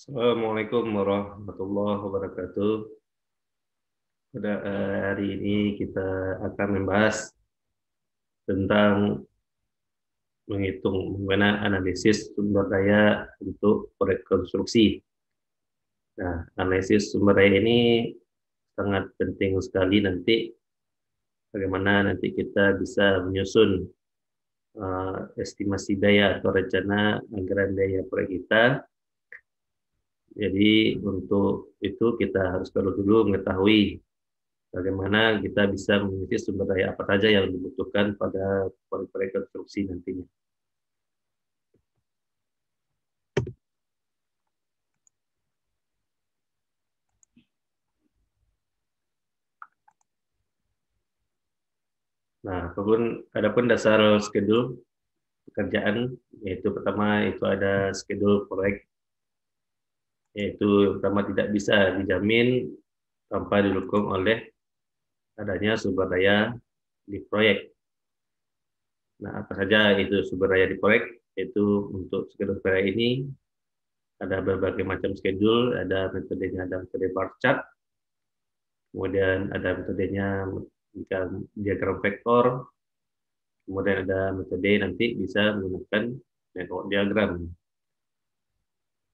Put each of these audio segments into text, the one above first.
Assalamualaikum warahmatullahi wabarakatuh. Pada hari ini kita akan membahas tentang menghitung bagaimana analisis sumber daya untuk proyek konstruksi. Nah, analisis sumber daya ini sangat penting sekali nanti bagaimana nanti kita bisa menyusun estimasi daya atau rencana anggaran daya proyek kita. Jadi untuk itu kita harus perlu dulu mengetahui bagaimana kita bisa memiliki sumber daya apa saja yang dibutuhkan pada proyek konstruksi nantinya. Nah, adapun dasar schedule pekerjaan, yaitu pertama itu ada schedule proyek, yaitu yang pertama tidak bisa dijamin tanpa didukung oleh adanya sumber daya di proyek. Nah, apa saja itu sumber daya di proyek? Yaitu untuk schedule proyek ini ada berbagai macam schedule, ada metodenya, ada metode bar chart, kemudian ada metodenya diagram vektor, kemudian ada metode nanti bisa menggunakan network diagram.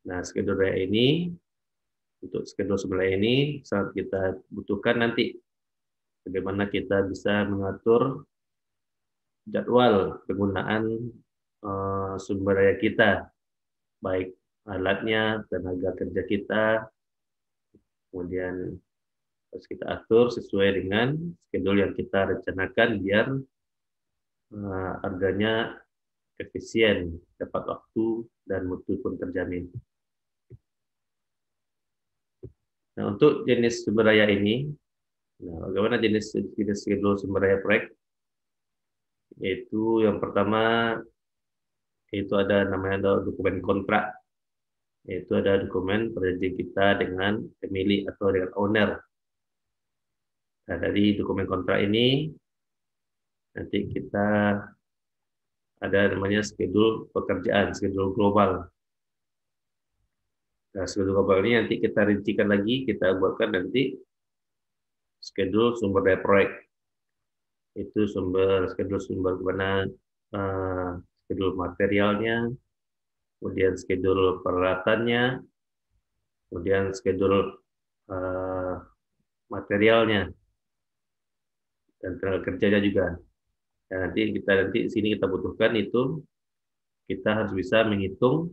Nah, schedule daya ini, untuk schedule sebelah ini sangat kita butuhkan nanti. Bagaimana kita bisa mengatur jadwal penggunaan sumber daya kita, baik alatnya, tenaga kerja kita, kemudian harus kita atur sesuai dengan schedule yang kita rencanakan biar harganya efisien, tepat waktu, dan mutu pun terjamin. Nah, untuk jenis sumber daya ini, nah, bagaimana jenis schedule sumber daya proyek? Yaitu yang pertama, itu ada namanya dokumen kontrak, yaitu ada dokumen perjanjian kita dengan pemilik atau dengan owner. Nah, dari dokumen kontrak ini, nanti kita ada namanya schedule pekerjaan, schedule global. Nah, schedule global ini nanti kita rincikan lagi, kita buatkan nanti schedule sumber daya proyek. Itu schedule sumber mana schedule materialnya, kemudian schedule peralatannya, kemudian schedule materialnya, dan tenaga kerjanya juga. Dan nanti di sini kita butuhkan itu kita harus bisa menghitung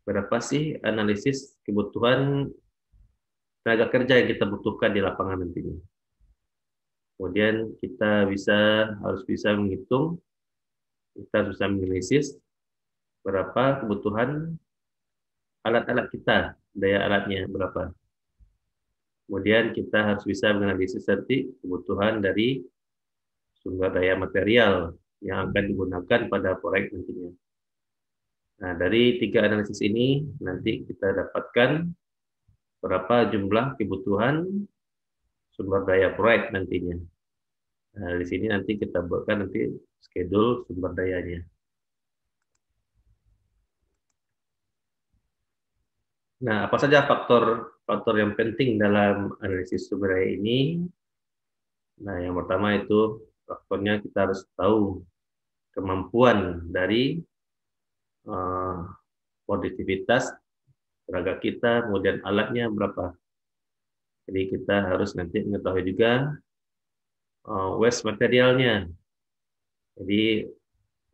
berapa sih analisis kebutuhan tenaga kerja yang kita butuhkan di lapangan nantinya. Kemudian kita harus bisa menghitung, kita harus bisa menganalisis berapa kebutuhan alat-alat kita, daya alatnya berapa. Kemudian kita harus bisa menganalisis nanti kebutuhan dari sumber daya material yang akan digunakan pada proyek nantinya. Nah, dari 3 analisis ini nanti kita dapatkan berapa jumlah kebutuhan sumber daya proyek nantinya. Nah, di sini nanti kita buatkan nanti schedule sumber dayanya. Nah, apa saja faktor yang penting dalam analisis sumber daya ini? Nah, yang pertama itu faktornya kita harus tahu kemampuan dari produktivitas tenaga kita, kemudian alatnya berapa. Jadi kita harus nanti mengetahui juga waste materialnya. Jadi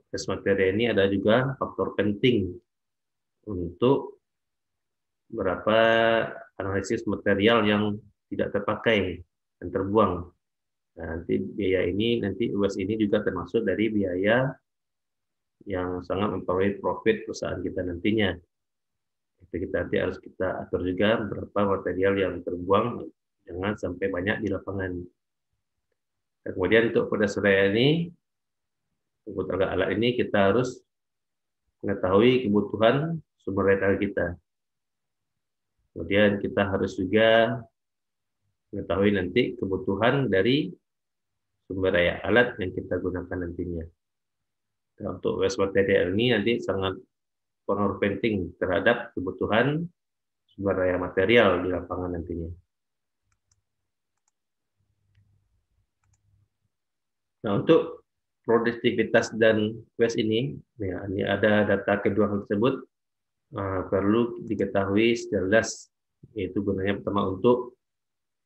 waste material ini ada juga faktor penting untuk berapa analisis material yang tidak terpakai dan terbuang. Nah, nanti biaya ini, nanti waste ini juga termasuk dari biaya yang sangat mempengaruhi profit perusahaan kita nantinya. Itu kita nanti harus kita atur juga berapa material yang terbuang, jangan sampai banyak di lapangan. Dan kemudian untuk pada sore ini, untuk alat ini kita harus mengetahui kebutuhan sumber daya kita. Kemudian kita harus juga mengetahui nanti kebutuhan dari sumber daya alat yang kita gunakan nantinya. Nah, untuk waste material ini nanti sangat pengaruh penting terhadap kebutuhan sumber daya material di lapangan nantinya. Nah, untuk produktivitas dan waste ini, ya, ini ada data kedua hal tersebut perlu diketahui secara jelas, yaitu gunanya pertama untuk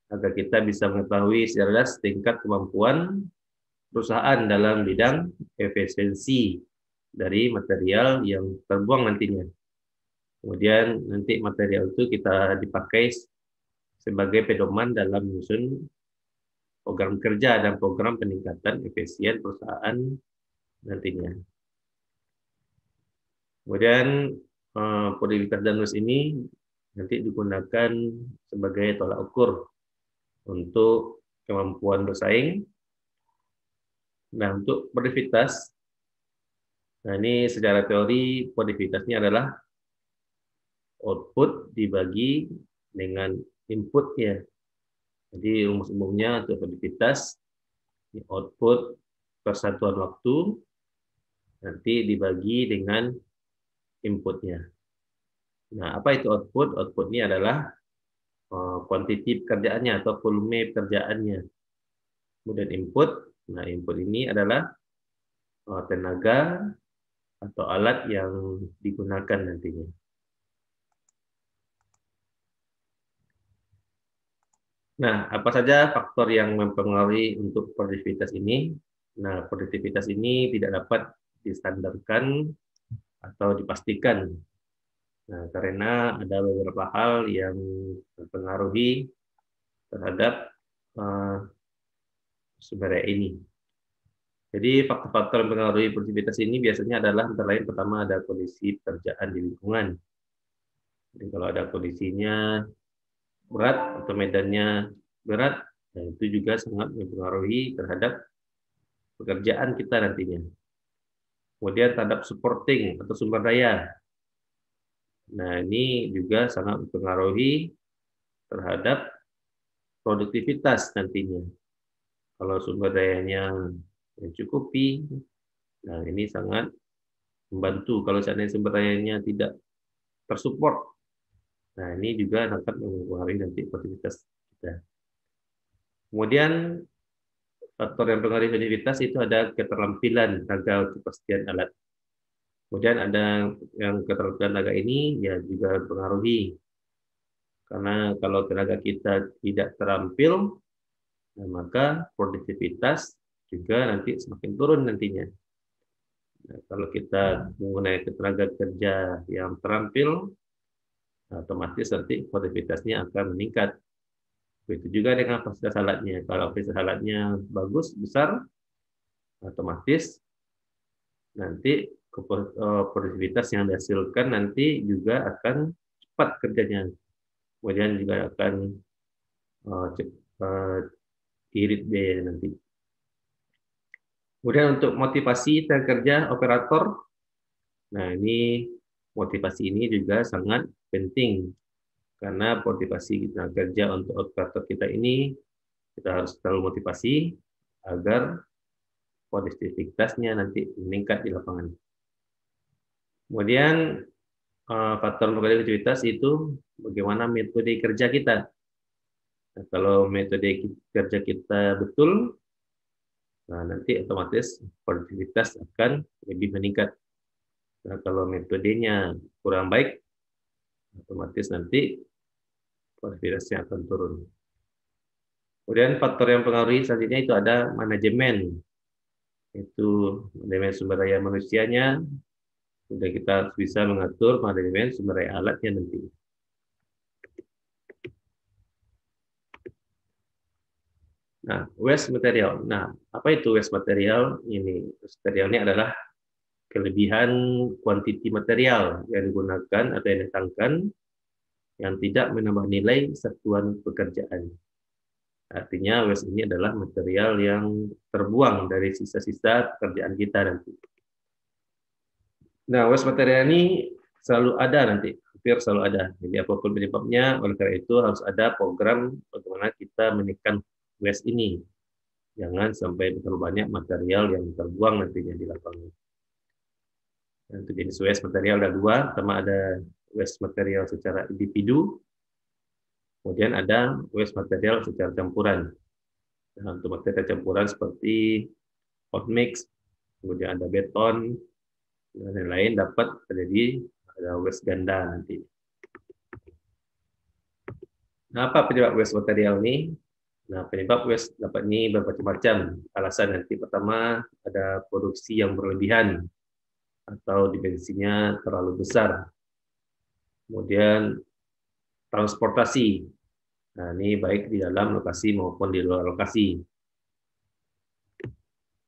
agar kita bisa mengetahui secara jelas tingkat kemampuan perusahaan dalam bidang efisiensi dari material yang terbuang nantinya. Kemudian nanti material itu kita dipakai sebagai pedoman dalam menyusun program kerja dan program peningkatan efisien perusahaan nantinya. Kemudian produktivitas dan waste ini nanti digunakan sebagai tolak ukur untuk kemampuan bersaing. Nah, untuk produktivitas, nah ini secara teori produktivitasnya adalah output dibagi dengan inputnya. Jadi rumus umumnya untuk produktivitas, output persatuan waktu nanti dibagi dengan inputnya. Nah, apa itu output? Output ini adalah kuantiti pekerjaannya atau volume pekerjaannya. Kemudian input, nah input ini adalah tenaga atau alat yang digunakan nantinya. Nah, apa saja faktor yang mempengaruhi untuk produktivitas ini? Nah, produktivitas ini tidak dapat distandarkan atau dipastikan. Nah, karena ada beberapa hal yang mempengaruhi terhadap sumber daya ini. Jadi faktor-faktor yang mempengaruhi produktivitas ini biasanya adalah antara lain pertama ada kondisi pekerjaan di lingkungan. Jadi kalau ada kondisinya berat atau medannya berat, nah itu juga sangat mempengaruhi terhadap pekerjaan kita nantinya. Kemudian terhadap supporting atau sumber daya. Nah, ini juga sangat mempengaruhi terhadap produktivitas nantinya. Kalau sumber dayanya mencukupi, nah ini sangat membantu. Kalau seandainya sumber dayanya tidak tersupport, nah ini juga akan mempengaruhi nanti produktivitas kita. Kemudian faktor yang mempengaruhi produktivitas itu ada keterampilan tenaga untuk persediaan alat. Kemudian ada yang keterampilan tenaga ini ya juga mempengaruhi. Karena kalau tenaga kita tidak terampil, nah maka produktivitas juga nanti semakin turun nantinya. Nah, kalau kita menggunakan tenaga kerja yang terampil, otomatis nanti produktivitasnya akan meningkat. Begitu juga dengan kapasitas alatnya. Kalau kapasitas alatnya bagus, besar, otomatis nanti produktivitas yang dihasilkan nanti juga akan cepat kerjanya. Kemudian juga akan irit biaya nanti. Kemudian untuk motivasi tenaga kerja operator, nah ini motivasi ini juga sangat penting karena motivasi tenaga kerja untuk operator kita ini kita harus selalu motivasi agar produktivitasnya nanti meningkat di lapangan. Kemudian faktor produktivitas itu bagaimana metode kerja kita. Nah, kalau metode kerja kita betul, nah nanti otomatis produktivitas akan lebih meningkat. Nah, kalau metodenya kurang baik, otomatis nanti produktivitasnya akan turun. Kemudian faktor yang mempengaruhi selanjutnya itu ada manajemen. Itu manajemen sumber daya manusianya. Sudah kita bisa mengatur manajemen sumber daya alatnya nanti. Nah, waste material. Nah, apa itu waste material? Ini waste material ini adalah kelebihan kuantiti material yang digunakan atau yang didatangkan yang tidak menambah nilai satuan pekerjaan. Artinya waste ini adalah material yang terbuang dari sisa-sisa pekerjaan kita nanti. Nah, waste material ini selalu ada nanti, hampir selalu ada. Jadi apapun penyebabnya, oleh karena itu harus ada program bagaimana kita menekan waste ini. Jangan sampai terlalu banyak material yang terbuang nantinya di lapangan. Untuk jenis waste material ada dua, pertama ada waste material secara individu, Kemudian ada waste material secara campuran. Nah, untuk material campuran seperti hot mix, kemudian ada beton, dan lain-lain dapat terjadi ada waste ganda nanti. Nah, apa penyebab waste material ini? Nah, penyebab waste dapat ini bermacam-macam. Alasan nanti pertama ada produksi yang berlebihan atau dimensinya terlalu besar. Kemudian transportasi. Nah, ini baik di dalam lokasi maupun di luar lokasi.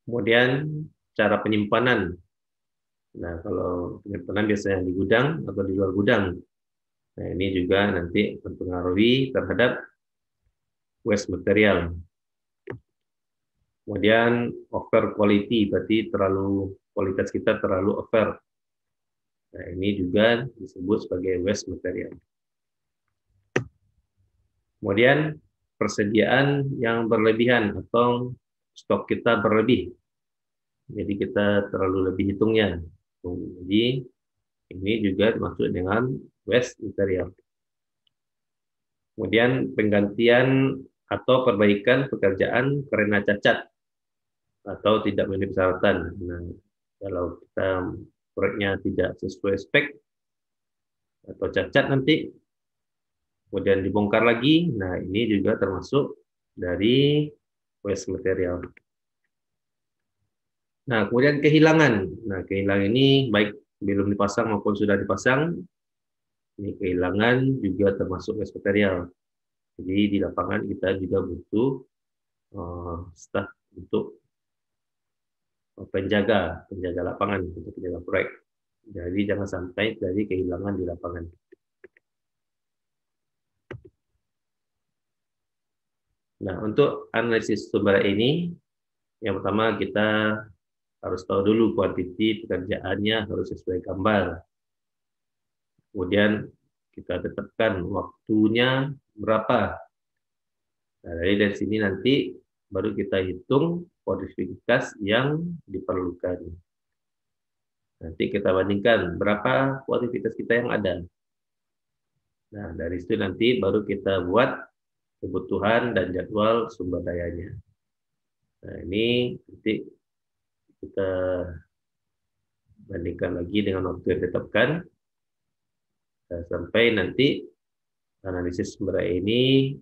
Kemudian cara penyimpanan. Nah, kalau penyimpanan biasanya di gudang atau di luar gudang. Nah, ini juga nanti mempengaruhi terhadap waste material. Kemudian over quality, berarti kualitas kita terlalu over. Nah, ini juga disebut sebagai waste material. Kemudian persediaan yang berlebihan atau stok kita berlebih. Jadi kita terlalu lebih hitungnya. Jadi ini juga termasuk dengan waste material. Kemudian penggantian atau perbaikan pekerjaan karena cacat atau tidak memenuhi persyaratan. Nah, kalau kita proyeknya tidak sesuai spek atau cacat nanti, kemudian dibongkar lagi, nah ini juga termasuk dari waste material. Nah, kemudian kehilangan. Nah, kehilangan ini baik belum dipasang maupun sudah dipasang, ini kehilangan juga termasuk waste material. Jadi di lapangan kita juga butuh staf untuk penjaga lapangan, untuk penjaga proyek. Jadi jangan sampai terjadi kehilangan di lapangan. Nah, untuk analisis sumber ini, yang pertama kita harus tahu dulu kuantiti pekerjaannya harus sesuai gambar. Kemudian kita tetapkan waktunya berapa. Nah, dari sini nanti baru kita hitung produktivitas yang diperlukan. Nanti kita bandingkan berapa produktivitas kita yang ada. Nah, dari situ nanti baru kita buat kebutuhan dan jadwal sumber dayanya. Nah, ini nanti kita bandingkan lagi dengan waktu yang ditetapkan. Nah, sampai nanti analisis sumber daya ini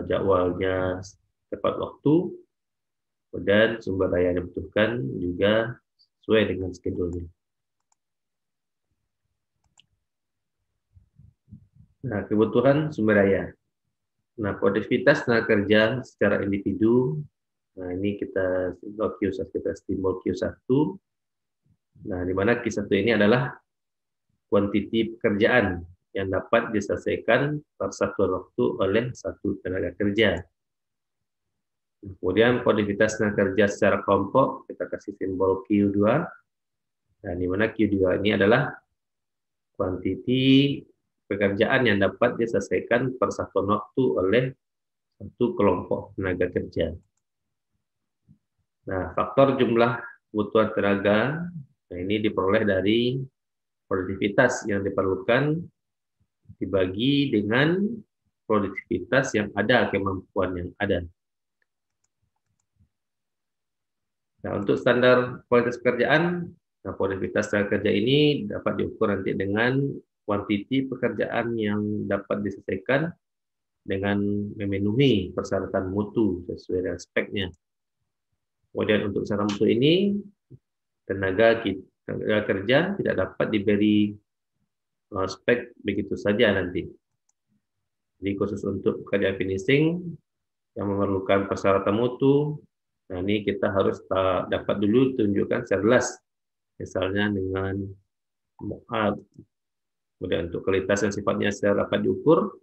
jadwalnya tepat waktu, dan sumber daya yang dibutuhkan juga sesuai dengan schedule-nya. Nah, kebutuhan sumber daya. Nah, produktivitas tenaga kerja secara individu. Nah, ini kita Q1, kita simbol Q1. Nah, di mana Q1 ini adalah kuantiti pekerjaan yang dapat diselesaikan per satu waktu oleh satu tenaga kerja. Kemudian produktivitas tenaga kerja secara kelompok, kita kasih simbol Q2. Nah, di mana Q2 ini adalah kuantiti pekerjaan yang dapat diselesaikan per satu waktu oleh satu kelompok tenaga kerja. Nah, faktor jumlah kebutuhan tenaga, nah ini diperoleh dari produktivitas yang diperlukan dibagi dengan produktivitas yang ada, kemampuan yang ada. Nah, untuk standar kualitas pekerjaan, nah, produktivitas tenaga kerja ini dapat diukur nanti dengan kuantiti pekerjaan yang dapat diselesaikan dengan memenuhi persyaratan mutu sesuai dengan speknya. Kemudian untuk syarat mutu ini, tenaga kerja tidak dapat diberi spek begitu saja nanti. Jadi khusus untuk pekerjaan finishing yang memerlukan persyaratan mutu, nah ini kita harus dapat dulu tunjukkan secara jelas, misalnya dengan mock-up. Kemudian untuk kualitas yang sifatnya secara dapat diukur,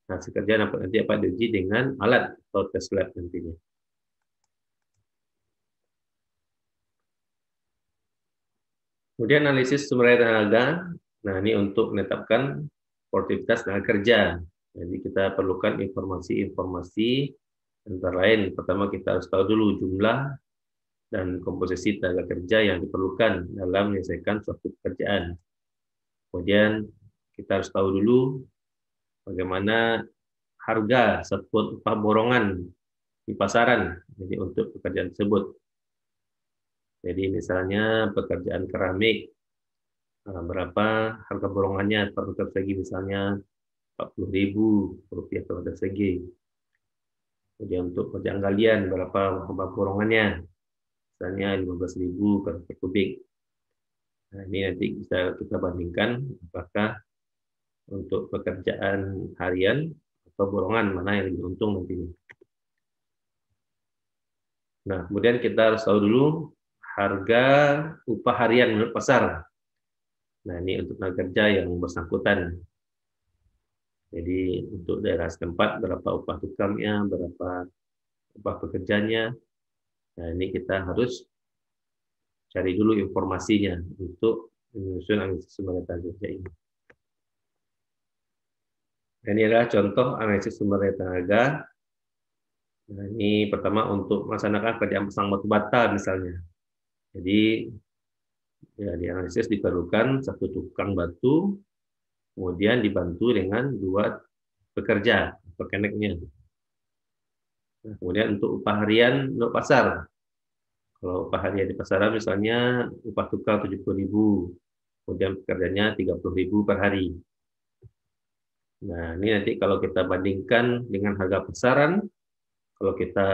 nah si kerja nanti dapat diuji dengan alat atau tes lab nantinya. Kemudian analisis sumber daya tenaga, nah ini untuk menetapkan produktivitas tenaga kerja. Jadi kita perlukan informasi-informasi antara lain. Pertama kita harus tahu dulu jumlah dan komposisi tenaga kerja yang diperlukan dalam menyelesaikan suatu pekerjaan. Kemudian kita harus tahu dulu bagaimana harga satuan upah borongan di pasaran jadi untuk pekerjaan tersebut. Jadi misalnya pekerjaan keramik, berapa harga borongannya per meter persegi, misalnya Rp40.000 per meter persegi. Kemudian untuk pekerjaan galian berapa harga borongannya, misalnya 15.000 per meter kubik. Nah, ini nanti bisa kita bandingkan apakah untuk pekerjaan harian atau borongan mana yang lebih untung nantinya. Nah, kemudian kita harus tahu dulu harga upah harian menurut pasar. Nah, ini untuk tenaga kerja yang bersangkutan. Jadi untuk daerah setempat berapa upah tukarnya, berapa upah pekerjanya. Nah, ini kita harus cari dulu informasinya untuk menyusun analisis sumber daya tenaga kerja ini. Dan ini adalah contoh analisis sumber daya tenaga. Nah, ini pertama untuk melaksanakan kerjaan pasang batu bata misalnya. Jadi ya, di analisis diperlukan satu tukang batu, kemudian dibantu dengan 2 pekerja, pekeneknya. Nah, kemudian untuk upah harian untuk pasar. Kalau upah harian di pasaran misalnya upah tukang 70.000, kemudian pekerjanya 30.000 per hari. Nah, ini nanti kalau kita bandingkan dengan harga pasaran, kalau kita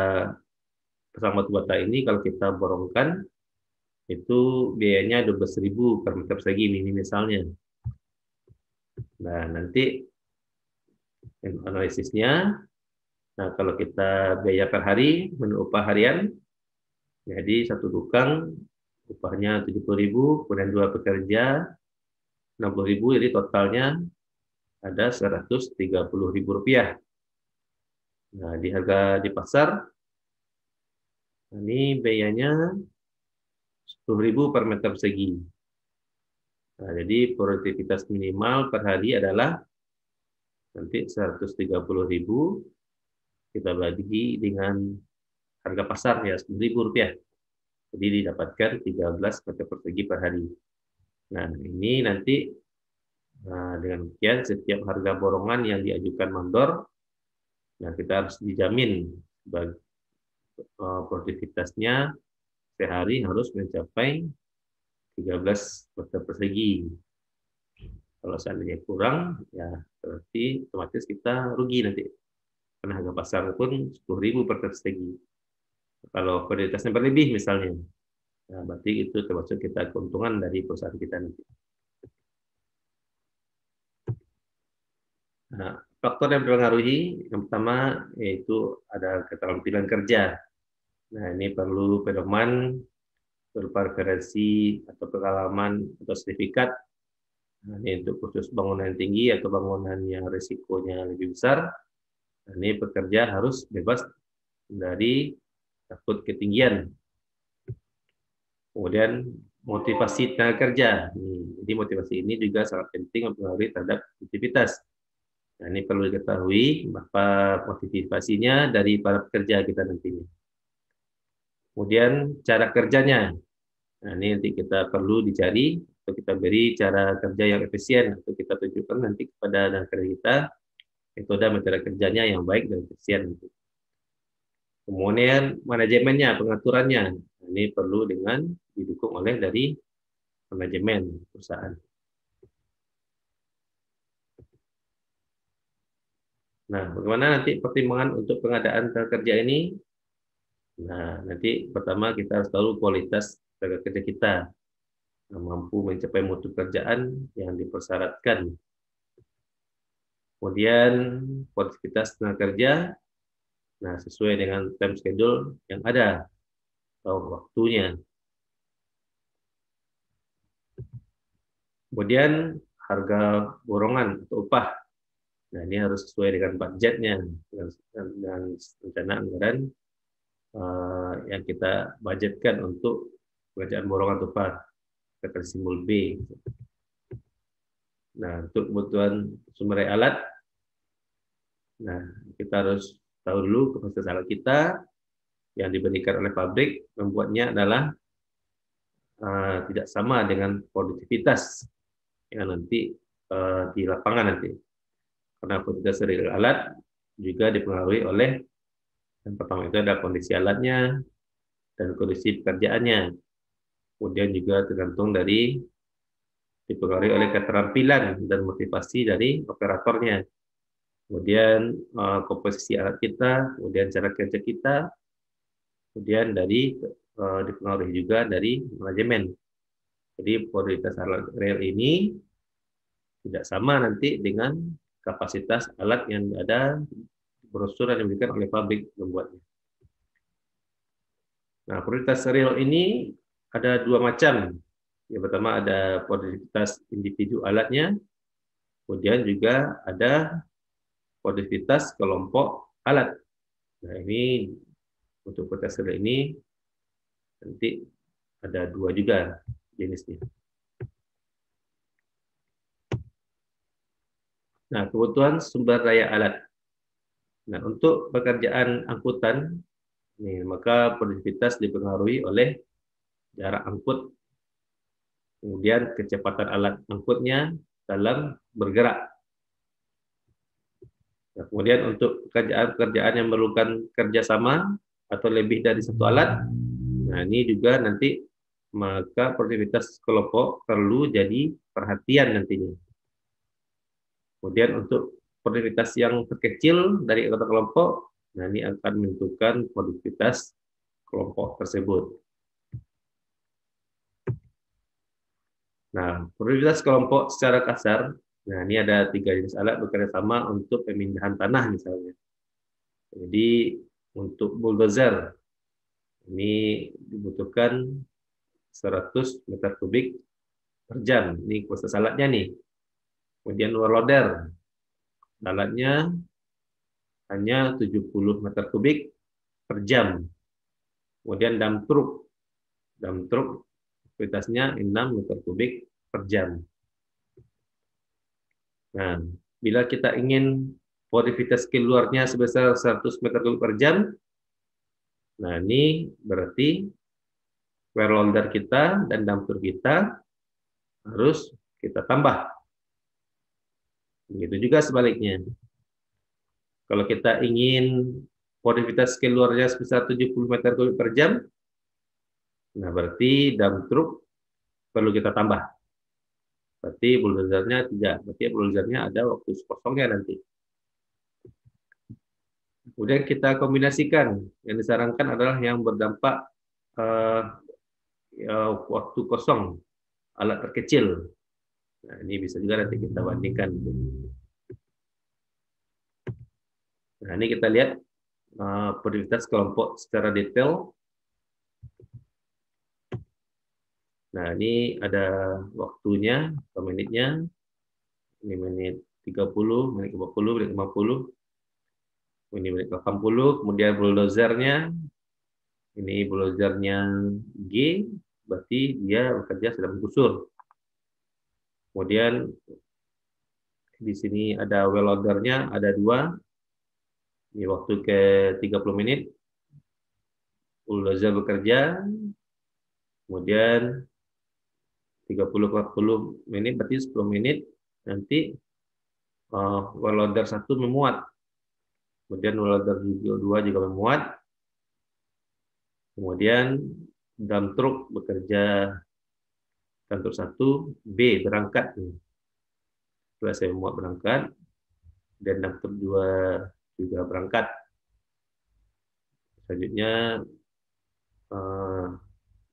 pasang batu bata ini, kalau kita borongkan, itu biayanya 12.000 per meter persegi misalnya. Nah, nanti analisisnya, nah kalau kita biaya per hari menurut upah harian, jadi satu tukang upahnya 70.000, kemudian 2 pekerja 60.000, jadi totalnya ada Rp130.000. Nah, di harga di pasar, ini biayanya 10.000 per meter persegi. Nah, jadi produktivitas minimal per hari adalah nanti 130.000 kita bagi dengan harga pasar ya Rp10.000. Jadi didapatkan 13 meter persegi per hari. Nah, ini nanti dengan demikian setiap harga borongan yang diajukan mandor, nah kita harus dijamin produktivitasnya sehari harus mencapai 13 meter persegi. Kalau seandainya kurang, ya berarti otomatis kita rugi nanti. Karena harga pasar pun 10.000 per meter persegi. Kalau produktivitasnya berlebih misalnya, nah berarti itu termasuk kita keuntungan dari perusahaan kita nanti. Nah, faktor yang mempengaruhi yang pertama yaitu ada keterampilan kerja. Nah, ini perlu pedoman berupa referensi atau pengalaman atau sertifikat. Nah, ini untuk khusus bangunan tinggi atau bangunan yang risikonya lebih besar. Nah, ini pekerja harus bebas dari takut ketinggian. Kemudian motivasi tenaga kerja. Jadi motivasi ini juga sangat penting mempengaruhi terhadap produktivitas. Nah, ini perlu diketahui apa motivasinya dari para pekerja kita nantinya. Kemudian cara kerjanya. Nah, ini nanti kita perlu dicari atau kita beri cara kerja yang efisien atau kita tunjukkan nanti kepada tenaga kerja kita metode kerjanya yang baik dan efisien. Kemudian manajemennya, pengaturannya. Nah, ini perlu dengan didukung oleh dari manajemen perusahaan. Nah, bagaimana nanti pertimbangan untuk pengadaan tenaga kerja ini? Nah, nanti pertama kita harus tahu kualitas tenaga kerja kita, mampu mencapai mutu kerjaan yang dipersyaratkan. Kemudian produktivitas tenaga kerja, nah sesuai dengan time schedule yang ada atau waktunya. Kemudian harga borongan atau upah. Nah, ini harus sesuai dengan budgetnya dan rencana anggaran yang kita budgetkan untuk pekerjaan borongan upah, kata simbol B. Nah, untuk kebutuhan sumber daya alat, nah kita harus tahu dulu kapasitas alat kita yang diberikan oleh pabrik membuatnya adalah tidak sama dengan produktivitas yang nanti di lapangan nanti. Karena kuantitas real alat juga dipengaruhi oleh yang pertama itu ada kondisi alatnya dan kondisi pekerjaannya. Kemudian juga tergantung dari dipengaruhi oleh keterampilan dan motivasi dari operatornya. Kemudian komposisi alat kita, kemudian cara kerja kita, kemudian dari dipengaruhi juga dari manajemen. Jadi prioritas alat rel ini tidak sama nanti dengan kapasitas alat yang ada brosur yang diberikan oleh pabrik membuatnya. Nah, prioritas rel ini ada dua macam. Yang pertama ada produktivitas individu alatnya, kemudian juga ada produktivitas kelompok alat. Nah, ini untuk prioritas rel ini nanti ada dua juga jenisnya. Nah, kebutuhan sumber daya alat. Nah, untuk pekerjaan angkutan, maka produktivitas dipengaruhi oleh jarak angkut, kemudian kecepatan alat angkutnya dalam bergerak. Nah, kemudian untuk pekerjaan-pekerjaan yang memerlukan kerjasama atau lebih dari satu alat, nah ini juga nanti maka produktivitas kelompok perlu jadi perhatian nantinya. Kemudian untuk produktivitas yang terkecil dari anggota kelompok, nah ini akan menentukan produktivitas kelompok tersebut. Nah, produktivitas kelompok secara kasar, nah ini ada 3 jenis alat bekerja sama untuk pemindahan tanah misalnya. Jadi untuk bulldozer ini dibutuhkan 100 meter kubik per jam. Ini proses alatnya nih. Kemudian loader, alatnya hanya 70 meter kubik per jam. Kemudian dump truck kapasitasnya 6 meter kubik per jam. Nah, bila kita ingin produktivitas keluarnya sebesar 100 meter kubik per jam, nah ini berarti wear loader kita dan dump truck kita harus kita tambah. Begitu juga sebaliknya. Kalau kita ingin produktivitas keluarnya sebesar 70 meter kubik per jam, nah berarti dump truck perlu kita tambah. Berarti bulldozernya tidak. Berarti bulldozernya ada waktu kosongnya nanti. Kemudian kita kombinasikan. Yang disarankan adalah yang berdampak waktu kosong, alat terkecil. Nah, ini bisa juga nanti kita bandingkan. Nah, ini kita lihat produktivitas kelompok secara detail. Nah, ini ada waktunya, atau menitnya. Ini menit 30, menit 40, menit 50. Ini menit 80. Kemudian bulldozernya. Ini bulldozernya G, berarti dia bekerja sedang menggusur. Kemudian di sini ada wheel loadernya, ada 2. Ini waktu ke 30 menit. Bulldozer bekerja. Kemudian 30-40 menit, berarti 10 menit. Nanti wheel loader 1 memuat. Kemudian wheel loader 2 juga memuat. Kemudian dump truck bekerja, dump truck 1, B berangkat. Setelah saya memuat berangkat, dan dump truck 2 juga berangkat. Selanjutnya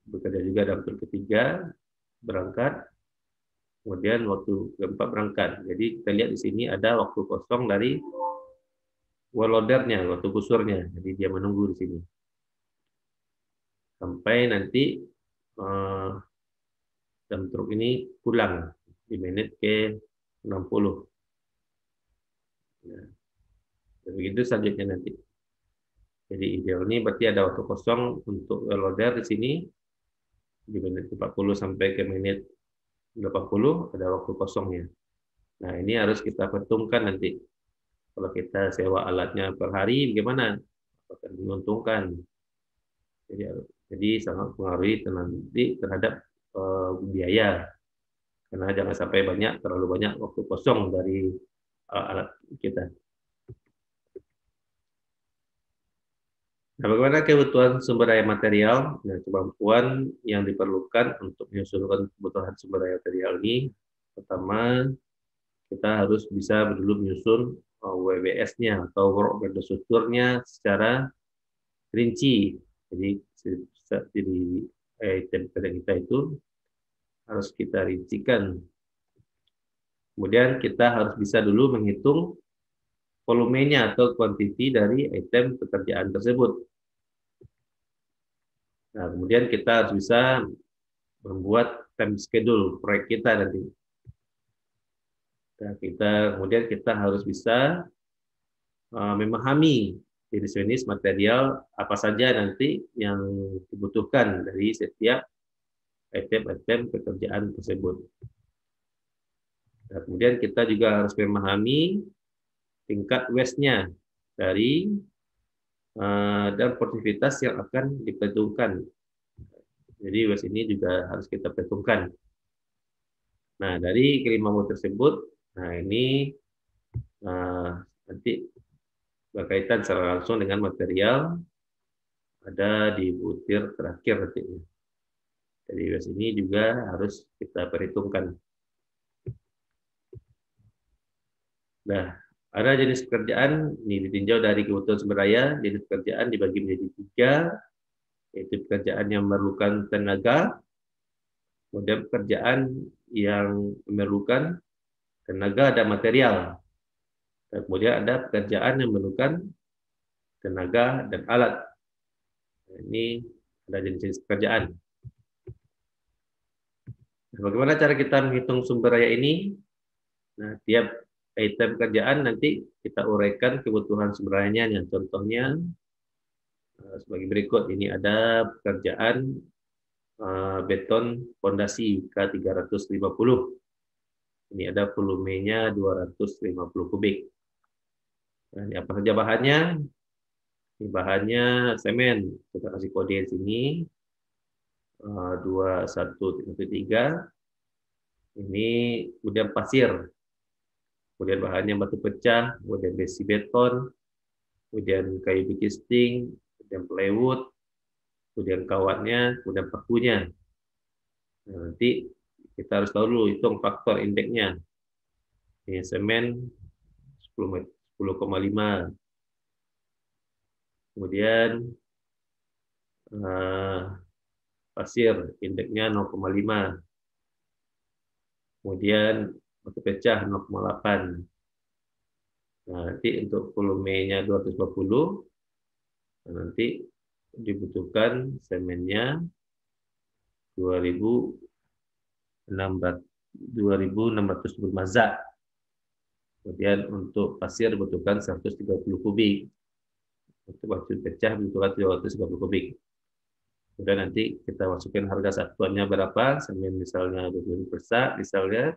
bekerja juga dump truck ketiga berangkat. Kemudian waktu keempat berangkat. Jadi kita lihat di sini ada waktu kosong dari wheel loadernya, waktu gusurnya. Jadi dia menunggu di sini sampai nanti dump truck ini pulang di menit ke 60. Nah, begitu selanjutnya nanti. Jadi ideal ini berarti ada waktu kosong untuk wheel loader di sini di menit 40 sampai ke menit 80 ada waktu kosongnya. Nah, ini harus kita perhitungkan nanti. Kalau kita sewa alatnya per hari bagaimana? Apakah menguntungkan? Jadi sangat mempengaruhi nanti terhadap biaya. Karena jangan sampai terlalu banyak waktu kosong dari alat kita. Nah, bagaimana kebutuhan sumber daya material? Nah, kemampuan yang diperlukan untuk menyusulkan kebutuhan sumber daya material ini, pertama, kita harus bisa dulu menyusun WBS-nya atau work order strukturnya secara rinci. Jadi item kita itu harus kita rincikan. Kemudian kita harus bisa dulu menghitung volumenya atau quantity dari item pekerjaan tersebut. Nah, kemudian kita harus bisa membuat time schedule proyek kita nanti. Nah, kemudian kita harus bisa memahami jenis-jenis material apa saja nanti yang dibutuhkan dari setiap item-item pekerjaan tersebut. Nah, kemudian kita juga harus memahami tingkat waste-nya dari dan produktivitas yang akan diperhitungkan. Jadi waste ini juga harus kita perhitungkan. Nah, dari kelima modul tersebut, nah ini nanti berkaitan secara langsung dengan material ada di butir terakhir nantinya. Jadi waste ini juga harus kita perhitungkan. Nah, ada jenis pekerjaan ini ditinjau dari kebutuhan sumber daya. Jenis pekerjaan dibagi menjadi 3, yaitu pekerjaan yang memerlukan tenaga, kemudian pekerjaan yang memerlukan tenaga dan material, dan kemudian ada pekerjaan yang memerlukan tenaga dan alat. Nah, ini ada jenis-jenis pekerjaan. Nah, bagaimana cara kita menghitung sumber daya ini? Nah, tiap item pekerjaan nanti kita uraikan kebutuhan sumber dayanya. Contohnya sebagai berikut. Ini ada pekerjaan beton fondasi K350. Ini ada volumenya 250 kubik. Nah, ini apa saja bahannya? Ini bahannya semen. Kita kasih kode di sini 2113. Ini kemudian pasir. Kemudian bahannya batu pecah, kemudian besi beton, kemudian kayu bikisting, kemudian plywood, kemudian kawatnya, kemudian pakunya. Nah, nanti kita harus tahu dulu hitung faktor indeksnya. Ini semen 10,5. Kemudian pasir indeksnya 0,5. Kemudian batu pecah 0,8. Nah, nanti untuk volumenya 250, nanti dibutuhkan semennya 2.600 mazak. Kemudian untuk pasir dibutuhkan 130 kubik. Untuk batu pecah dibutuhkan 230 kubik. Kemudian nanti kita masukin harga satuannya berapa, semen misalnya 20.000 per sak, misalnya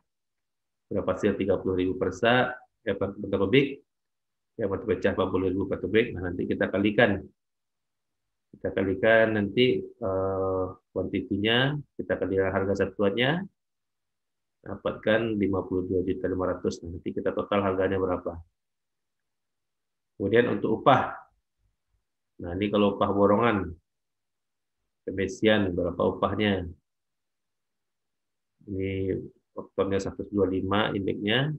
berapa pasir 30.000 per sak, per kubik, ya batu pecah 40.000 per kubik. Nah, nanti kita kalikan. Kita kalikan nanti kuantitinya, kita kalikan harga satuannya, dapatkan 52.500.000. Nanti kita total harganya berapa. Kemudian untuk upah. Nah, ini kalau upah borongan, pembesian berapa upahnya. Ini faktornya 125 indeksnya.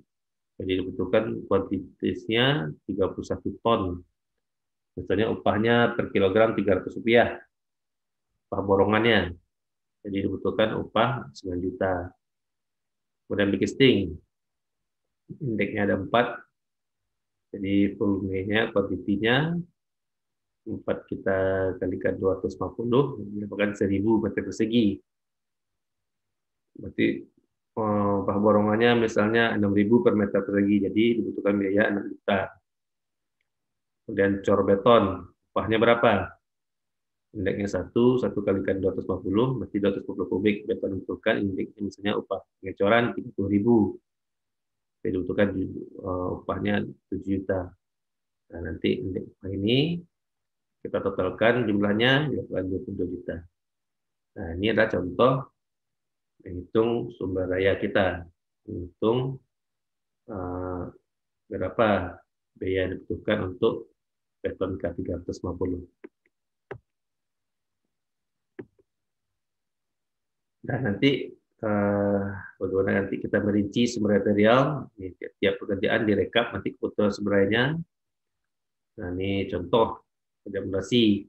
Jadi dibutuhkan kuantitasnya 31 ton. Misalnya upahnya per kilogram Rp300. Upah borongannya. Jadi dibutuhkan upah 9 juta. Kemudian bikisting. Indeksnya ada 4. Jadi volumenya, kuantitinya 4 kita kalikan 250, mendapatkan 1.000 meter persegi. Berarti upah borongannya misalnya 6.000 per meter persegi, jadi dibutuhkan biaya 6 juta. Kemudian cor beton, upahnya berapa? Indeksnya 1 kalikan 250, berarti 250 kubik beton dibutuhkan, indeksnya misalnya upah pengecoran 30.000. Jadi dibutuhkan upahnya 7 juta. Nah, nanti indeks upah ini kita totalkan jumlahnya 22 juta. Nah, ini adalah contoh menghitung sumber daya kita, menghitung berapa biaya yang dibutuhkan untuk beton K350. Dan nanti bagaimana nanti kita merinci sumber material, ini tiap pekerjaan direkap nanti kebutuhan sumbernya. Nah ini contoh akumulasi,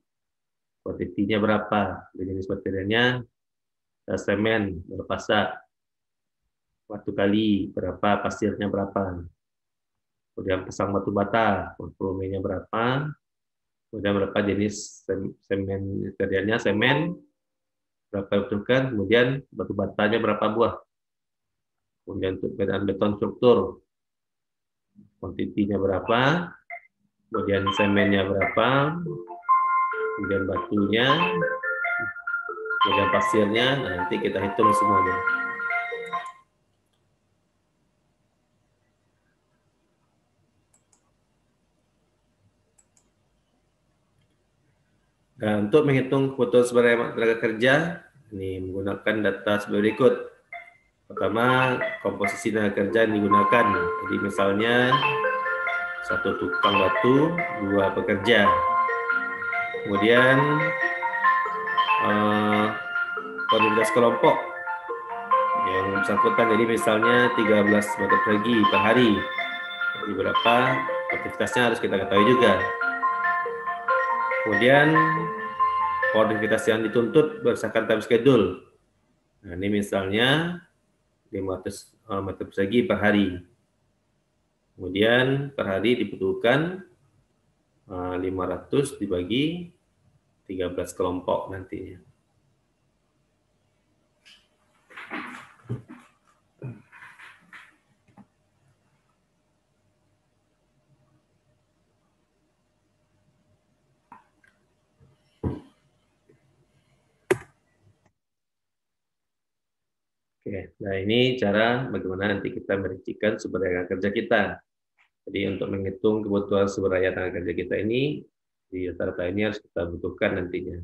kuantitinya berapa, jenis materialnya, semen berapa sak, waktu kali berapa, pasirnya berapa, kemudian pasang batu bata, volumenya berapa, kemudian berapa jenis semen materialnya, semen berapa dibutuhkan, kemudian batu batanya berapa buah, kemudian untuk beton struktur kuantitinya berapa, kemudian semennya berapa, kemudian batunya, kemudian pasirnya. Nah, nanti kita hitung semuanya. Nah, untuk menghitung kebutuhan sumber daya tenaga kerja, ini menggunakan data sebagai berikut. Pertama, komposisi tenaga kerja yang digunakan. Jadi misalnya satu tukang batu, 2 pekerja. Kemudian komunitas kelompok yang bersangkutan. Jadi misalnya 13 meter persegi per hari. Jadi berapa aktivitasnya harus kita ketahui juga. Kemudian aktivitas yang dituntut berdasarkan time schedule. Nah, ini misalnya 500 meter persegi per hari. Kemudian per hari dibutuhkan 500 dibagi 13 kelompok nantinya. Oke, nah ini cara bagaimana nanti kita merincikan sumber daya kerja kita. Jadi untuk menghitung kebutuhan sumber daya tenaga kerja kita ini, di data ini harus kita butuhkan nantinya.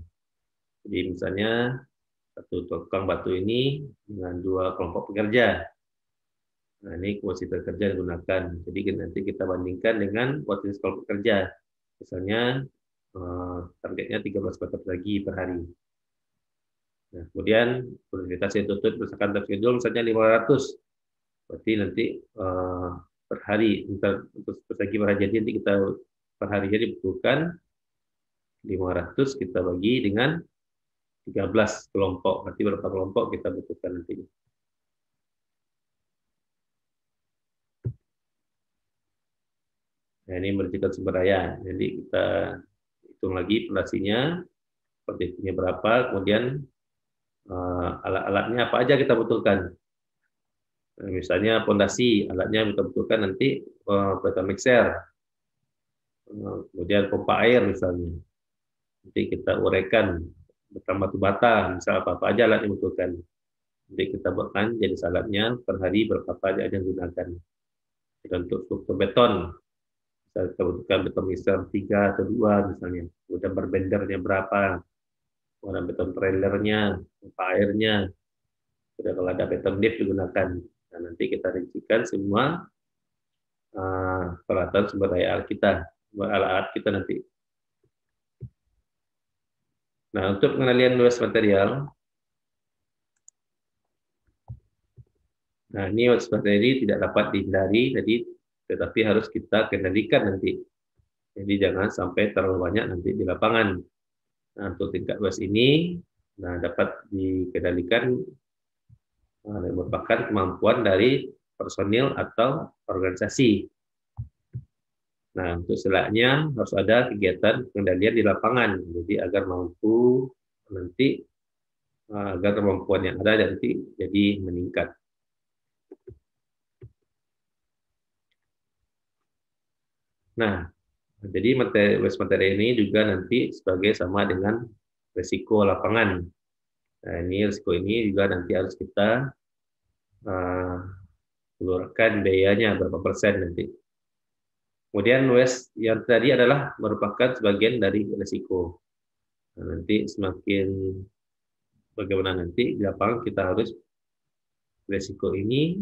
Jadi misalnya satu tukang batu ini dengan 2 kelompok pekerja. Nah ini kuantitas kerja digunakan. Jadi nanti kita bandingkan dengan kuantitas kelompok kerja. Misalnya targetnya 13 meter persegi per hari. Nah, kemudian produktivitas yang tutup berdasarkan time schedule misalnya 500. Berarti nanti per hari untuk persegi per hari, jadi nanti kita per harinya dibutuhkan 500 kita bagi dengan 13 kelompok. Berarti berapa kelompok kita butuhkan nanti. Nah, ini menentukan sumber daya. Jadi kita hitung lagi fondasinya, kuantitinya berapa, kemudian alat-alatnya apa aja kita butuhkan. Nah, misalnya fondasi, alatnya kita butuhkan nanti beton mixer, kemudian pompa air misalnya. Nanti kita uraikan beton batu bata, misal apa-apa aja alat yang dibutuhkan. Nanti kita buatkan jadi alatnya per hari berapa aja yang digunakan. Dan untuk struktur beton, kita butuhkan beton mixer 3 atau 2 misalnya. Kemudian berbendernya berapa, kemudian beton trailernya, pompa airnya, kemudian kalau ada beton lift digunakan. Nah, nanti kita rincikan semua peralatan sumber daya alat kita nanti. Nah, untuk pengendalian waste material, nah ini waste material ini tidak dapat dihindari, tetapi harus kita kendalikan nanti. Jadi jangan sampai terlalu banyak nanti di lapangan. Nah, untuk tingkat waste ini, nah dapat dikendalikan merupakan kemampuan dari personil atau organisasi. Nah, untuk selanjutnya harus ada kegiatan pengendalian di lapangan, jadi agar mampu nanti agar kemampuan yang ada nanti jadi meningkat. Nah, jadi waste materi ini juga nanti sebagai sama dengan risiko lapangan. Nah, ini risiko ini juga nanti harus kita keluarkan biayanya berapa persen nanti. Kemudian waste yang tadi adalah merupakan sebagian dari risiko. Nah, nanti semakin bagaimana nanti di lapangan kita harus risiko ini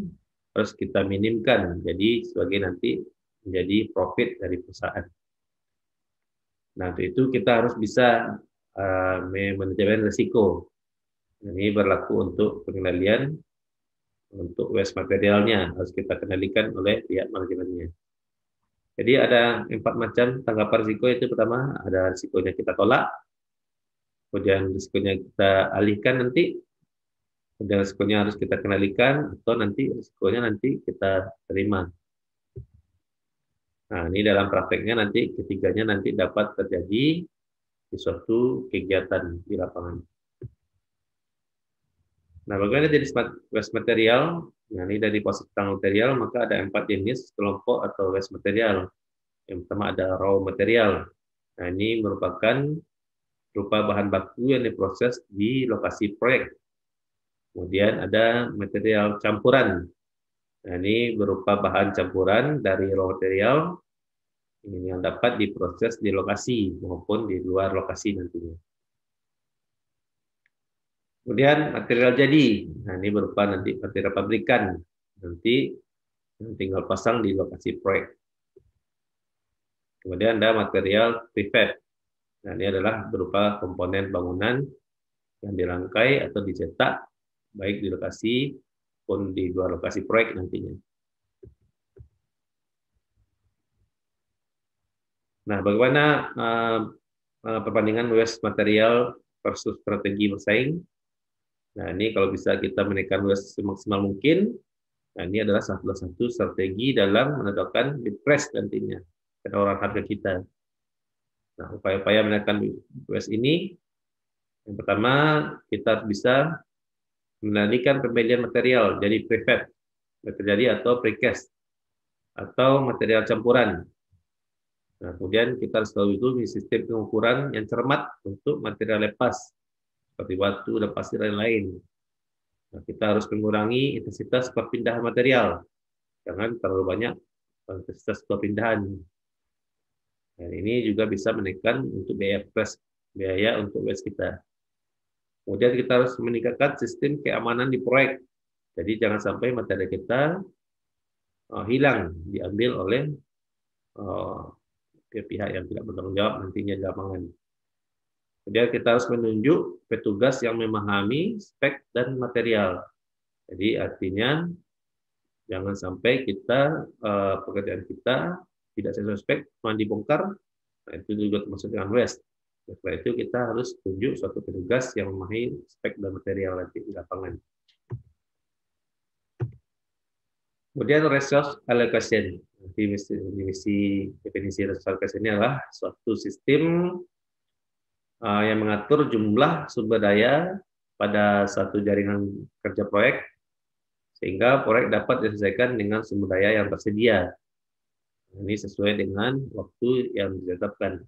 harus kita minimkan. Jadi sebagai nanti menjadi profit dari perusahaan. Nah, untuk itu kita harus bisa manajemen risiko. Ini berlaku untuk pengendalian untuk waste materialnya, harus kita kendalikan oleh pihak manajemennya. Jadi ada 4 macam tanggapan risiko. Itu pertama, ada risikonya kita tolak, kemudian risikonya kita alihkan nanti, kemudian risikonya harus kita kendalikan, atau nanti risikonya nanti kita terima. Nah, ini dalam prakteknya nanti ketiganya nanti dapat terjadi di suatu kegiatan di lapangan. Nah, bagaimana jadi waste material? Nah, ini dari posisi tentang material, maka ada 4 jenis kelompok atau waste material. Yang pertama ada raw material. Nah, ini merupakan berupa bahan baku yang diproses di lokasi proyek. Kemudian ada material campuran. Nah, ini berupa bahan campuran dari raw material ini yang dapat diproses di lokasi maupun di luar lokasi nantinya. Kemudian material jadi. Nah, ini berupa nanti material pabrikan. Nanti tinggal pasang di lokasi proyek. Kemudian ada material prefab. Nah, ini adalah berupa komponen bangunan yang dirangkai atau dicetak baik di lokasi maupun di luar lokasi proyek nantinya. Nah, bagaimana perbandingan waste material versus strategi bersaing? Nah, ini kalau bisa kita menaikkan waste semaksimal mungkin. Nah, ini adalah salah satu strategi dalam menegakkan bid-price nantinya penawaran harga kita. Nah, upaya-upaya menaikkan waste ini, yang pertama kita bisa mengendalikan pembelian material jadi prefab terjadi atau precast atau material campuran. Nah, kemudian kita harus tahu itu sistem pengukuran yang cermat untuk material lepas seperti batu dan pasir dan lain. Nah, kita harus mengurangi intensitas perpindahan material, jangan terlalu banyak intensitas perpindahan. Dan ini juga bisa menekan untuk biaya untuk waste kita. Kemudian kita harus meningkatkan sistem keamanan di proyek. Jadi jangan sampai materi kita hilang, diambil oleh pihak yang tidak bertanggung jawab nantinya di lapangan. Kemudian kita harus menunjuk petugas yang memahami spek dan material. Jadi artinya jangan sampai kita pekerjaan kita tidak sesuai spek, malah dibongkar. Nah, itu juga termasuk dengan waste. Setelah itu kita harus tunjuk suatu petugas yang memahami spek dan material nanti di lapangan. Kemudian resource allocation. Definisi resource allocation ini adalah suatu sistem yang mengatur jumlah sumber daya pada satu jaringan kerja proyek sehingga proyek dapat diselesaikan dengan sumber daya yang tersedia. Ini sesuai dengan waktu yang ditetapkan.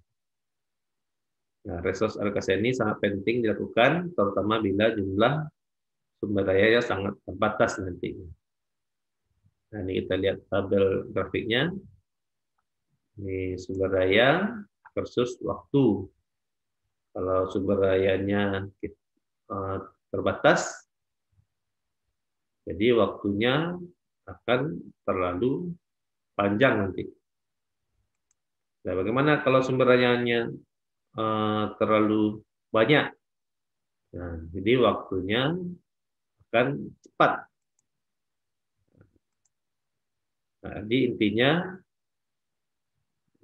Nah, resource allocation ini sangat penting dilakukan, terutama bila jumlah sumber daya yang sangat terbatas nantinya. Nah, ini kita lihat tabel grafiknya. Ini sumber daya versus waktu. Kalau sumber dayanya terbatas, jadi waktunya akan terlalu panjang nanti. Nah, bagaimana kalau sumber dayanya terlalu banyak? Nah, jadi waktunya akan cepat. Nah, jadi intinya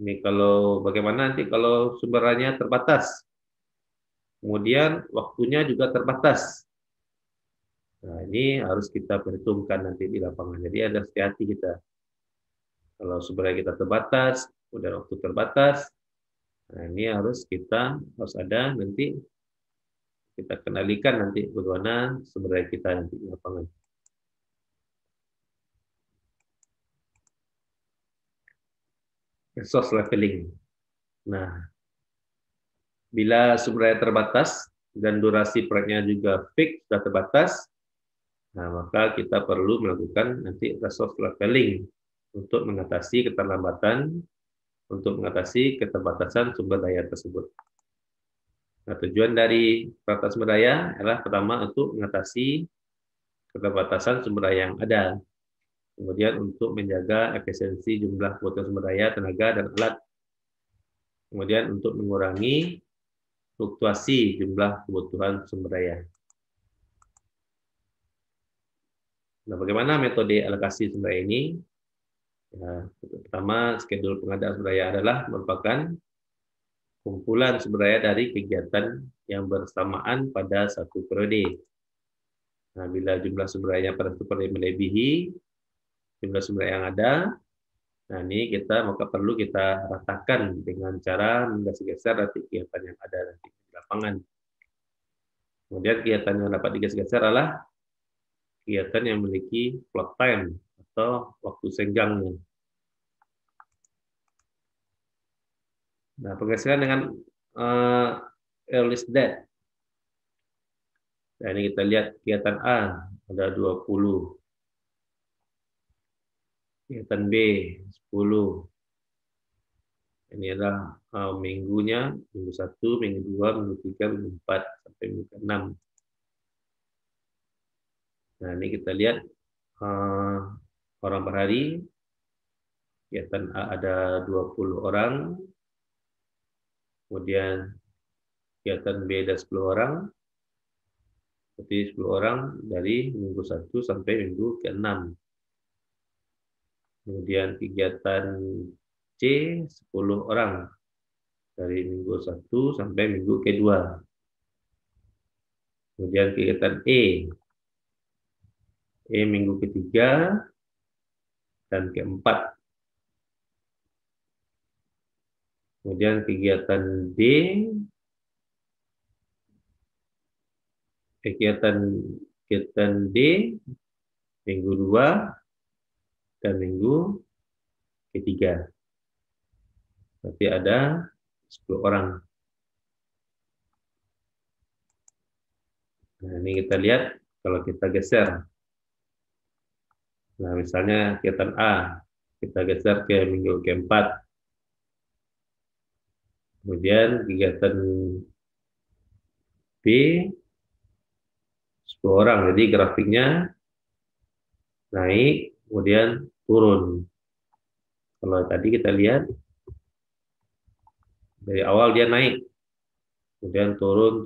ini kalau bagaimana nanti kalau sumber dayanya terbatas, kemudian waktunya juga terbatas. Nah, ini harus kita perhitungkan nanti di lapangan. Jadi ada hati-hati kita. Kalau sumber daya kita terbatas, udah waktu terbatas, nah ini harus ada nanti kita kendalikan nanti bagaimana sumber daya kita nanti di lapangan. Resource leveling. Nah, bila sumber daya terbatas dan durasi proyeknya juga fix sudah terbatas, nah maka kita perlu melakukan nanti resource leveling untuk mengatasi keterlambatan, untuk mengatasi keterbatasan sumber daya tersebut. Nah, tujuan dari penataan sumber daya adalah pertama untuk mengatasi keterbatasan sumber daya yang ada. Kemudian untuk menjaga efisiensi jumlah kebutuhan sumber daya, tenaga, dan alat. Kemudian untuk mengurangi fluktuasi jumlah kebutuhan sumber daya. Nah, bagaimana metode alokasi sumber daya ini? Ya, pertama, schedule pengadaan sumber daya adalah merupakan kumpulan sumber daya dari kegiatan yang bersamaan pada satu periode. Nah, bila jumlah sumber daya pada satu periode melebihi jumlah sumber daya yang ada, nah ini maka perlu kita ratakan dengan cara menggeser-geser dari kegiatan yang ada nanti di lapangan. Kemudian kegiatan yang dapat digeser-geser adalah kegiatan yang memiliki float time atau waktu senggangnya. Nah, pergeseran dengan earliest date. Nah, ini kita lihat kegiatan A ada 20, kegiatan B 10. Ini adalah minggunya, minggu 1, minggu 2, minggu 3, minggu 4, sampai minggu 6. Nah, ini kita lihat orang per hari. Kegiatan A ada 20 orang. Kemudian kegiatan B ada 10 orang. Berarti 10 orang dari minggu 1 sampai minggu ke-6. Kemudian kegiatan C 10 orang dari minggu 1 sampai minggu ke-2. Kemudian kegiatan E minggu ke-3 dan ke-4. Kemudian kegiatan D minggu 2 dan minggu ke-3. Berarti ada 10 orang. Nah, ini kita lihat kalau kita geser. Nah, misalnya kegiatan A, kita geser ke minggu ke-4. Kemudian kegiatan B 10 orang. Jadi grafiknya naik, kemudian turun. Kalau tadi kita lihat dari awal dia naik, kemudian turun.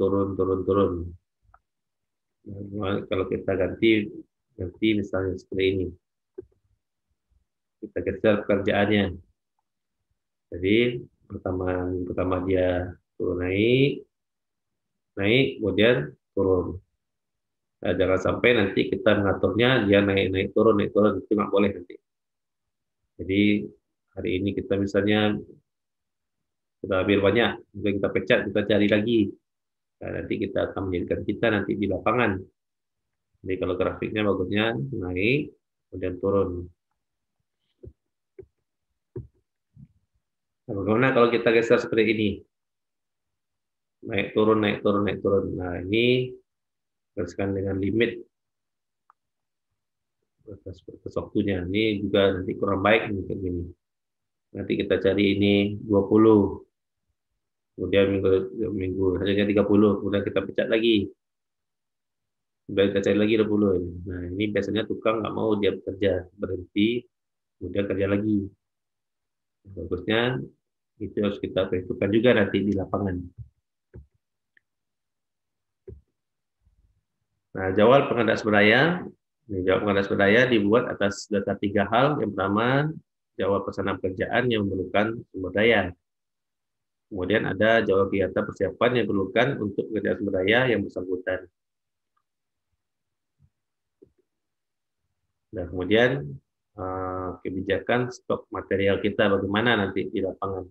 Nah, kalau kita ganti misalnya seperti ini, kita geser pekerjaannya. Jadi pertama dia turun naik, kemudian turun. Nah, jangan sampai nanti kita mengaturnya dia naik turun, itu nggak boleh nanti. Jadi hari ini kita misalnya sudah ambil banyak, kita pecat, kita cari lagi. Nah, nanti kita akan menjadikan kita nanti di lapangan. Jadi kalau grafiknya bagusnya naik, kemudian turun. Nah, bagaimana kalau kita geser seperti ini? Naik turun. Nah, ini berdasarkan dengan limit batas waktunya. Ini juga nanti kurang baik mungkin ini. Nanti kita cari ini 20. Kemudian minggu hasilnya 30, kemudian kita pecat lagi. Kemudian kita cari lagi 20. Nah, ini biasanya tukang nggak mau dia bekerja, berhenti, kemudian kerja lagi. Bagusnya itu harus kita perhitungkan juga nanti di lapangan. Nah, jadwal pengadaan sumber daya. Jadwal pengadaan sumber daya dibuat atas dasar 3 hal. Yang pertama, jadwal pelaksanaan pekerjaan yang memerlukan sumber daya. Kemudian ada jadwal kegiatan persiapan yang diperlukan untuk pekerjaan sumber daya yang bersangkutan. Dan kemudian kebijakan stok material kita bagaimana nanti di lapangan.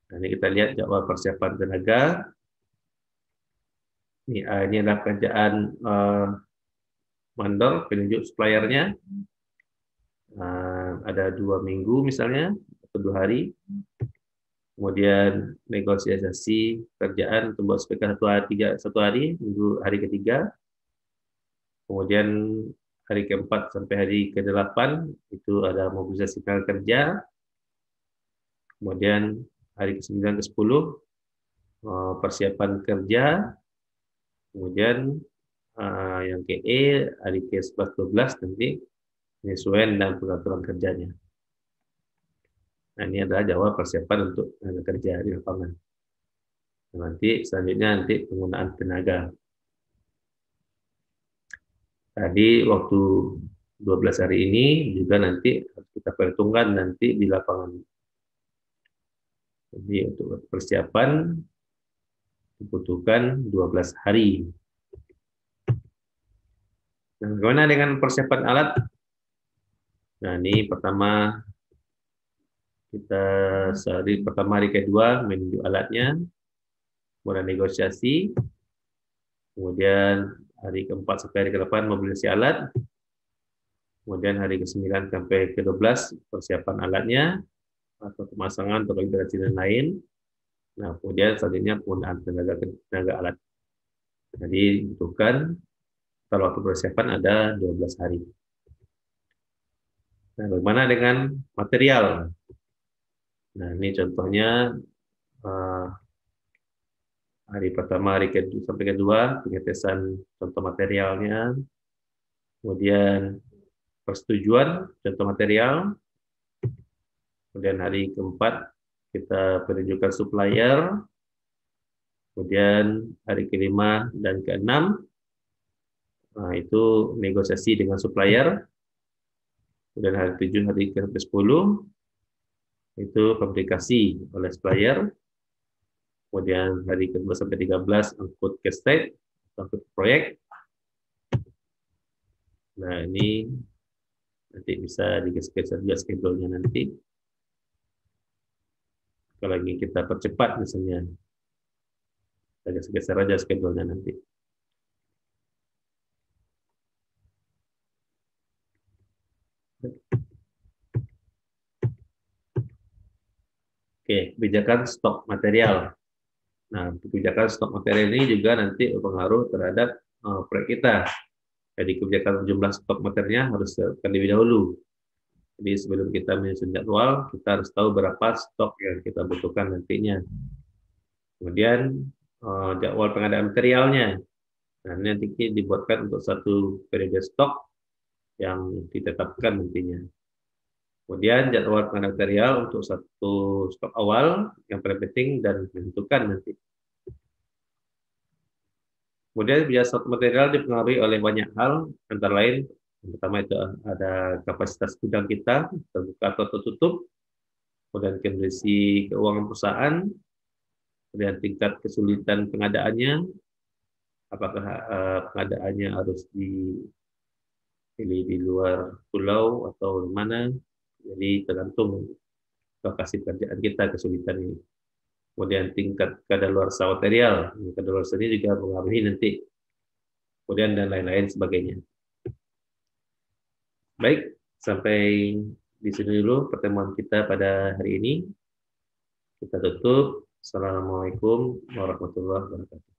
Nah, ini kita lihat jadwal persiapan tenaga. Ini adalah pekerjaan mandor, penunjuk suppliernya. Ada 2 minggu misalnya, atau 2 hari. Kemudian negosiasi kerjaan untuk buat speker 1 hari, minggu hari ke-3. Kemudian hari ke-4 sampai hari ke-8 itu ada mobilisasi tenaga kerja. Kemudian hari ke-9 ke-10 persiapan kerja. Kemudian yang KE hari ke-11-12 nanti penyesuaian dan pengaturan kerjanya. Nah, ini adalah jadwal persiapan untuk tenaga kerja di lapangan. Nanti selanjutnya nanti penggunaan tenaga. Tadi waktu 12 hari ini juga nanti harus kita perhitungkan nanti di lapangan. Jadi untuk persiapan dibutuhkan 12 hari. Nah, bagaimana dengan persiapan alat? Nah, ini pertama kita hari kedua menunjuk alatnya, kemudian negosiasi, kemudian hari keempat sampai hari ke-8 mobilisasi alat, kemudian hari ke-9 sampai ke-12 persiapan alatnya atau pemasangan atau kalibrasi dan lain. Nah, kemudian selanjutnya penggunaan tenaga alat. Jadi dibutuhkan kalau waktu persiapan ada 12 hari. Nah, bagaimana dengan material? Nah, ini contohnya hari pertama, hari kedua sampai kedua, pengetesan contoh materialnya, kemudian persetujuan contoh material, kemudian hari keempat kita penunjukan supplier, kemudian hari kelima dan keenam itu negosiasi dengan supplier, kemudian hari 7 hari ke-10 itu fabrikasi oleh supplier, kemudian hari ke-12 sampai 13 angkut ke site, angkut proyek. Nah, ini nanti bisa digeser juga schedule-nya nanti. Kalau lagi kita percepat misalnya, kita geser aja schedule-nya nanti. Oke, kebijakan stok material. Nah, kebijakan stok material ini juga nanti berpengaruh terhadap proyek kita. Jadi kebijakan jumlah stok materialnya harus dilakukan lebih dahulu. Jadi sebelum kita menyusun jadwal, kita harus tahu berapa stok yang kita butuhkan nantinya. Kemudian jadwal pengadaan materialnya. Nah, ini nanti dibuatkan untuk satu periode stok yang ditetapkan nantinya. Kemudian jadwal pengadaan material untuk satu stok awal yang paling penting dan menentukan nanti. Kemudian biaya stok material dipengaruhi oleh banyak hal, antara lain yang pertama itu ada kapasitas gudang kita terbuka atau tertutup, kemudian kondisi keuangan perusahaan, kemudian tingkat kesulitan pengadaannya, apakah pengadaannya harus di luar pulau atau di mana. Jadi tergantung lokasi pekerjaan kita kesulitan ini. Kemudian tingkat kadaluarsa material, kadaluarsa ini juga mengaruhi nanti. Kemudian dan lain-lain sebagainya. Baik, sampai di sini dulu pertemuan kita pada hari ini. Kita tutup. Assalamualaikum warahmatullahi wabarakatuh.